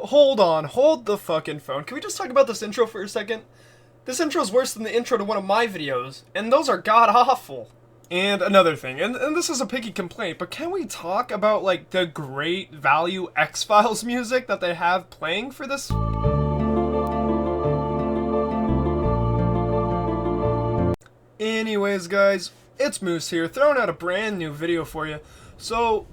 hold on, hold the fucking phone. Can we just talk about this intro for a second? This intro's worse than the intro to one of my videos, and those are god-awful. And another thing, and this is a picky complaint, but can we talk about, like, the great value X-Files music that they have playing for this? Anyways, guys, it's Moose here, throwing out a brand new video for you. So,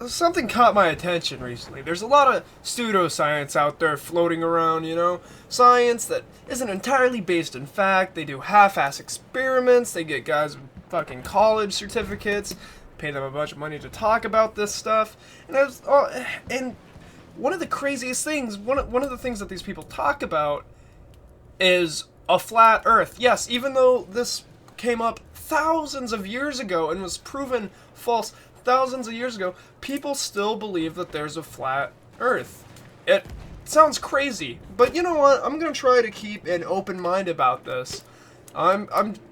something caught my attention recently. There's a lot of pseudoscience out there floating around, you know? Science that isn't entirely based in fact. They do half-ass experiments. They get guys with fucking college certificates, pay them a bunch of money to talk about this stuff. And one of the craziest things, one of the things that these people talk about is a flat Earth. Yes, even though this came up thousands of years ago and was proven false thousands of years ago, people still believe that there's a flat Earth. It sounds crazy, but you know what? I'm gonna try to keep an open mind about this. I'm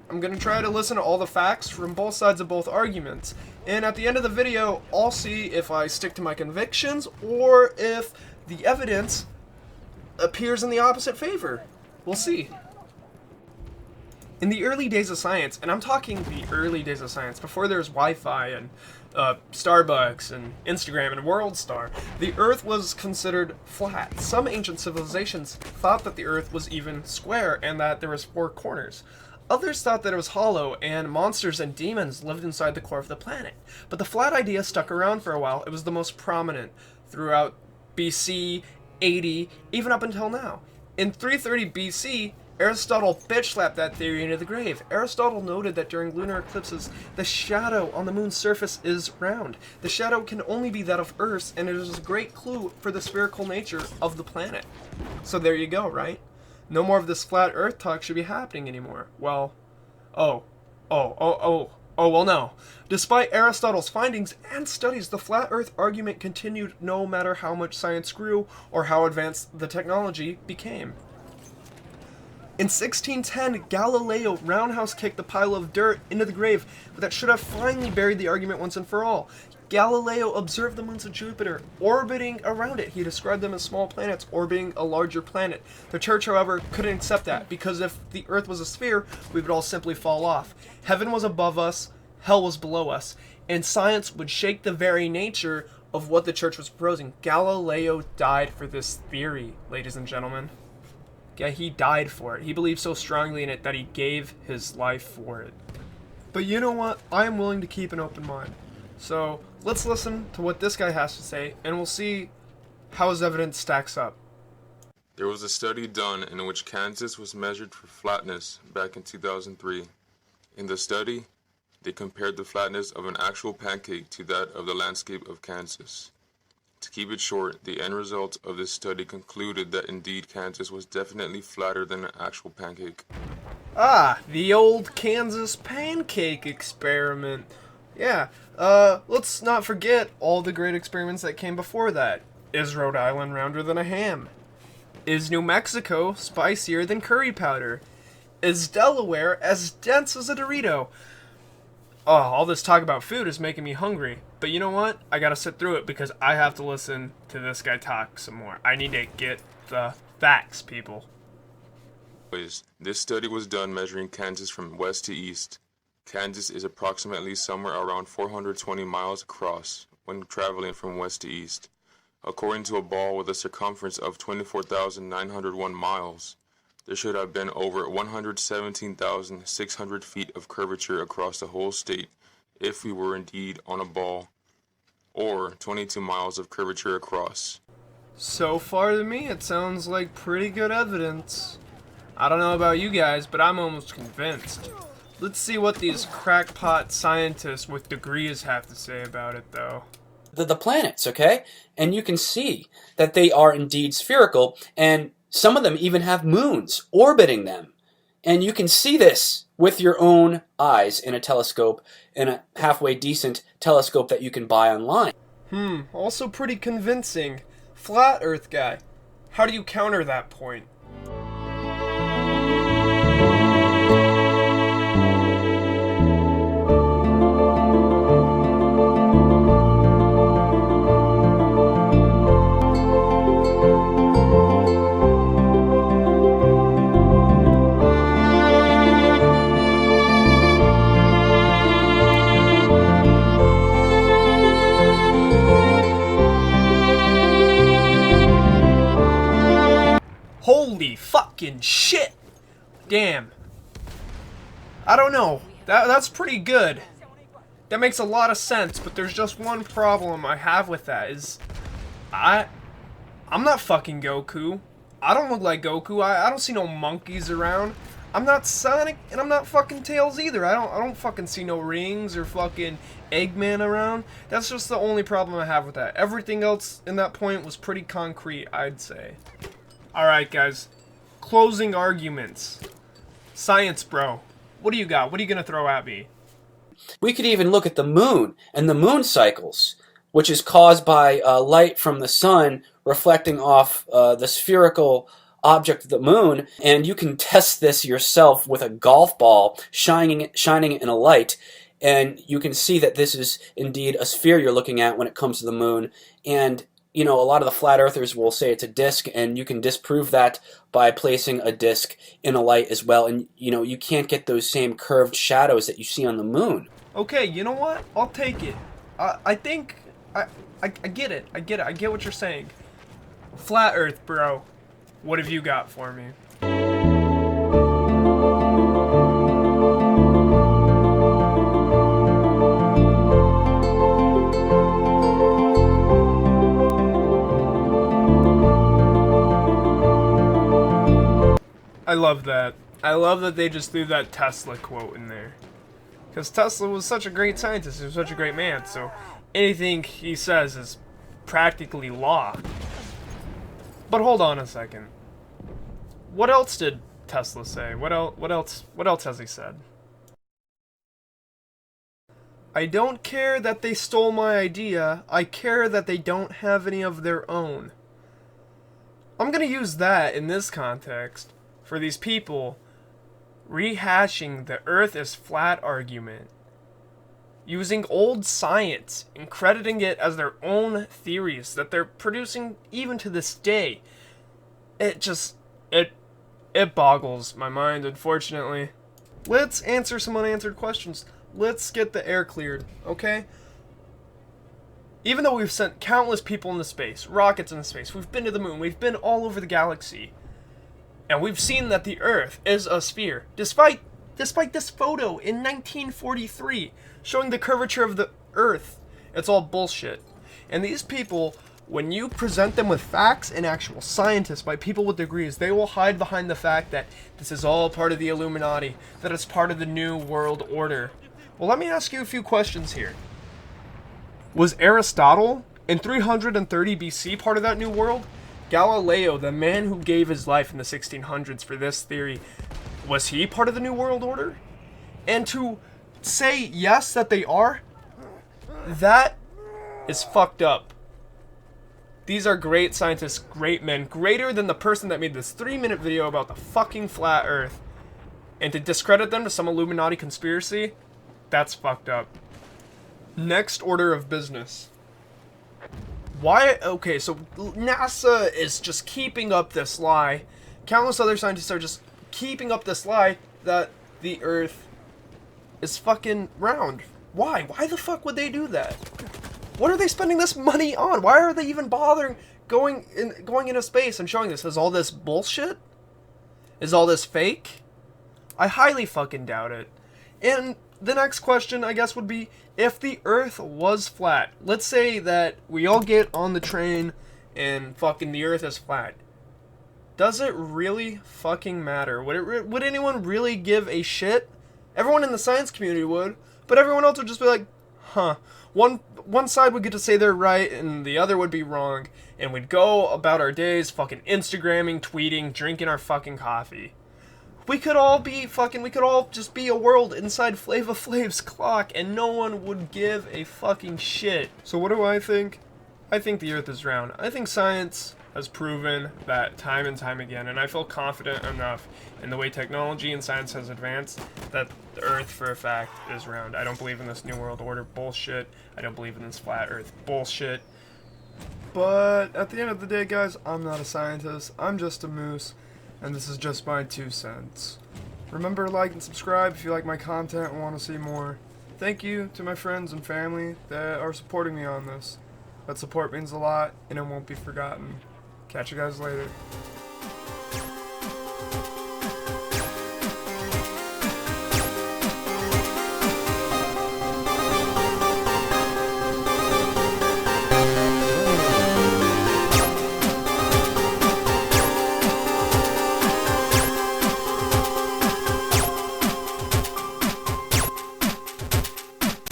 gonna try to listen to all the facts from both sides of both arguments, and at the end of the video, I'll see if I stick to my convictions or if the evidence appears in the opposite favor. We'll see. In the early days of science, and I'm talking the early days of science, before there was Wi-Fi and Starbucks and Instagram and WorldStar, the Earth was considered flat. Some ancient civilizations thought that the Earth was even square and that there was 4 corners. Others thought that it was hollow and monsters and demons lived inside the core of the planet. But the flat idea stuck around for a while. It was the most prominent throughout BC, 80, even up until now. In 330 BC, Aristotle bitch-slapped that theory into the grave. Aristotle noted that during lunar eclipses, the shadow on the moon's surface is round. The shadow can only be that of Earth's, and it is a great clue for the spherical nature of the planet. So there you go, right? No more of this flat Earth talk should be happening anymore. Well, well, no. Despite Aristotle's findings and studies, the flat Earth argument continued no matter how much science grew or how advanced the technology became. In 1610, Galileo roundhouse kicked the pile of dirt into the grave that should have finally buried the argument once and for all. Galileo observed the moons of Jupiter orbiting around it. He described them as small planets orbiting a larger planet. The church, however, couldn't accept that, because if the Earth was a sphere, we would all simply fall off. Heaven was above us, hell was below us, and science would shake the very nature of what the church was proposing. Galileo died for this theory, ladies and gentlemen. Yeah, he died for it. He believed so strongly in it that he gave his life for it. But you know what? I am willing to keep an open mind. So let's listen to what this guy has to say, and we'll see how his evidence stacks up. There was a study done in which Kansas was measured for flatness back in 2003. In the study, they compared the flatness of an actual pancake to that of the landscape of Kansas. To keep it short, the end result of this study concluded that indeed Kansas was definitely flatter than an actual pancake. Ah, the old Kansas pancake experiment. Yeah, let's not forget all the great experiments that came before that. Is Rhode Island rounder than a ham? Is New Mexico spicier than curry powder? Is Delaware as dense as a Dorito? Oh, all this talk about food is making me hungry. But you know what? I gotta sit through it because I have to listen to this guy talk some more. I need to get the facts, people. This study was done measuring Kansas from west to east. Kansas is approximately somewhere around 420 miles across when traveling from west to east. According to a ball with a circumference of 24,901 miles, there should have been over 117,600 feet of curvature across the whole state if we were indeed on a ball, or 22 miles of curvature across. So far to me, it sounds like pretty good evidence. I don't know about you guys, but I'm almost convinced. Let's see what these crackpot scientists with degrees have to say about it, though. The planets, okay? And you can see that they are indeed spherical, and some of them even have moons orbiting them. And you can see this with your own eyes in a telescope, in a halfway decent telescope that you can buy online. Also pretty convincing. Flat Earth guy. How do you counter that point? shit. Damn. I don't know. That's pretty good. That makes a lot of sense, but there's just one problem I have with that is I'm not fucking Goku. I don't look like Goku. I don't see no monkeys around. I'm not Sonic, and I'm not fucking Tails either. I don't fucking see no rings or fucking Eggman around. That's just the only problem I have with that. Everything else in that point was pretty concrete, I'd say. Alright, guys. Closing arguments. Science, bro. What do you got? What are you gonna throw at me? We could even look at the moon and the moon cycles, which is caused by light from the sun reflecting off the spherical object of the moon, and you can test this yourself with a golf ball, shining it in a light, and you can see that this is indeed a sphere you're looking at when it comes to the moon. And you know, a lot of the flat earthers will say it's a disk, and you can disprove that by placing a disk in a light as well. And you know, you can't get those same curved shadows that you see on the moon. Okay, you know what? I'll take it. I think I get it. I get it. I get what you're saying. Flat Earth, bro. What have you got for me? I love that. I love that they just threw that Tesla quote in there. Because Tesla was such a great scientist, he was such a great man, so anything he says is practically law. But hold on a second. What else did Tesla say? What else has he said? I don't care that they stole my idea, I care that they don't have any of their own. I'm gonna use that in this context for these people rehashing the Earth is flat argument, using old science and crediting it as their own theories that they're producing even to this day. It boggles my mind, unfortunately. Let's answer some unanswered questions. Let's get the air cleared, okay? Even though we've sent countless people into space, rockets into space, we've been to the moon, we've been all over the galaxy, and we've seen that the Earth is a sphere, despite this photo in 1943 showing the curvature of the Earth. It's all bullshit. And these people, when you present them with facts and actual scientists by people with degrees, they will hide behind the fact that this is all part of the Illuminati, that it's part of the New World Order. Well, let me ask you a few questions here. Was Aristotle in 330 BC part of that new world? Galileo, the man who gave his life in the 1600s for this theory, was he part of the New World Order? And to say yes that they are, that is fucked up. These are great scientists, great men, greater than the person that made this 3-minute video about the fucking flat Earth. And to discredit them to some Illuminati conspiracy, that's fucked up. Next order of business. Why? Okay, so NASA is just keeping up this lie. Countless other scientists are just keeping up this lie that the Earth is fucking round. Why? Why the fuck would they do that? What are they spending this money on? Why are they even bothering going into space and showing this? Is all this bullshit? Is all this fake? I highly fucking doubt it. And the next question, I guess, would be, if the Earth was flat, let's say that we all get on the train and fucking the Earth is flat. Does it really fucking matter? Would anyone really give a shit? Everyone in the science community would, but everyone else would just be like, huh. One side would get to say they're right and the other would be wrong, and we'd go about our days fucking Instagramming, tweeting, drinking our fucking coffee. We could all just be a world inside Flava Flav's clock and no one would give a fucking shit. So what do I think? I think the Earth is round. I think science has proven that time and time again, and I feel confident enough in the way technology and science has advanced that the Earth, for a fact, is round. I don't believe in this New World Order bullshit. I don't believe in this flat Earth bullshit. But at the end of the day, guys, I'm not a scientist. I'm just a moose. And this is just my 2 cents. Remember to like and subscribe if you like my content and want to see more. Thank you to my friends and family that are supporting me on this. That support means a lot, and it won't be forgotten. Catch you guys later.